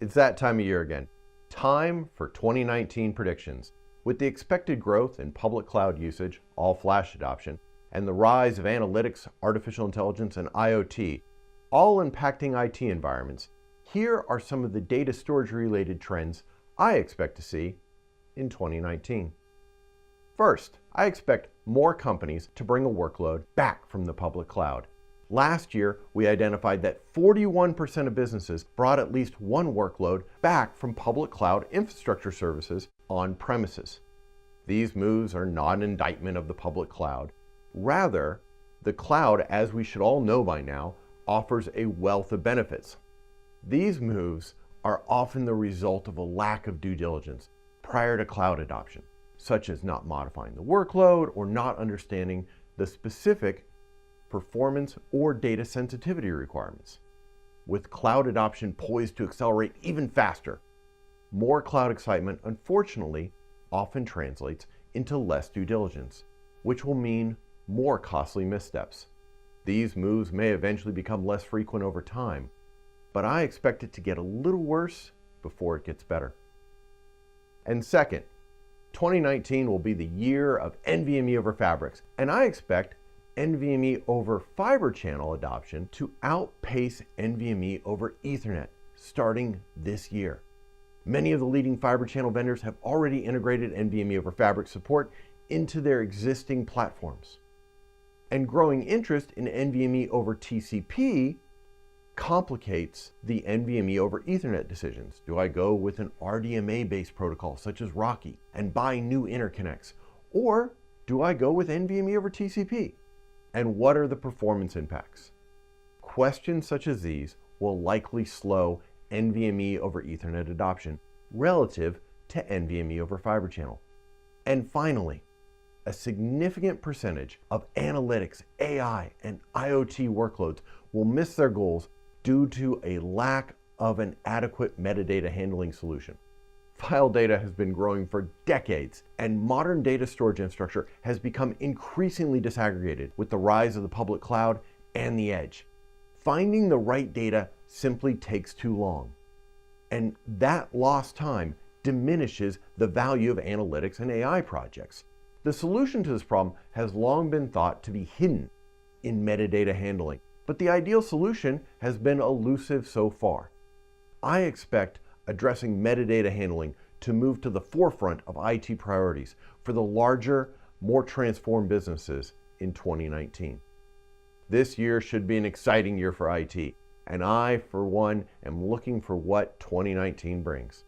It's that time of year again. Time for 2019 predictions. With the expected growth in public cloud usage, all-flash adoption, and the rise of analytics, artificial intelligence, and IoT, all impacting IT environments, here are some of the data storage-related trends I expect to see in 2019. First, I expect more companies to bring a workload back from the public cloud. Last year, we identified that 41% of businesses brought at least one workload back from public cloud infrastructure services on premises. These moves are not an indictment of the public cloud. Rather, the cloud, as we should all know by now, offers a wealth of benefits. These moves are often the result of a lack of due diligence prior to cloud adoption, such as not modifying the workload or not understanding the specific performance or data sensitivity requirements. With cloud adoption poised to accelerate even faster, more cloud excitement, unfortunately, often translates into less due diligence, which will mean more costly missteps. These moves may eventually become less frequent over time, but I expect it to get a little worse before it gets better. And second, 2019 will be the year of NVMe over fabrics, and I expect NVMe over fiber channel adoption to outpace NVMe over Ethernet starting this year. Many of the leading fiber channel vendors have already integrated NVMe over fabric support into their existing platforms. And growing interest in NVMe over TCP complicates the NVMe over Ethernet decisions. Do I go with an RDMA-based protocol such as Rocky and buy new interconnects? Or do I go with NVMe over TCP? And what are the performance impacts? Questions such as these will likely slow NVMe over Ethernet adoption relative to NVMe over fiber channel. And finally, a significant percentage of analytics, AI, and IoT workloads will miss their goals due to a lack of an adequate metadata handling solution. File data has been growing for decades, and modern data storage infrastructure has become increasingly disaggregated with the rise of the public cloud and the edge. Finding the right data simply takes too long, and that lost time diminishes the value of analytics and AI projects. The solution to this problem has long been thought to be hidden in metadata handling, but the ideal solution has been elusive so far. I expect addressing metadata handling to move to the forefront of IT priorities for the larger, more transformed businesses in 2019. This year should be an exciting year for IT, and I, for one, am looking for what 2019 brings.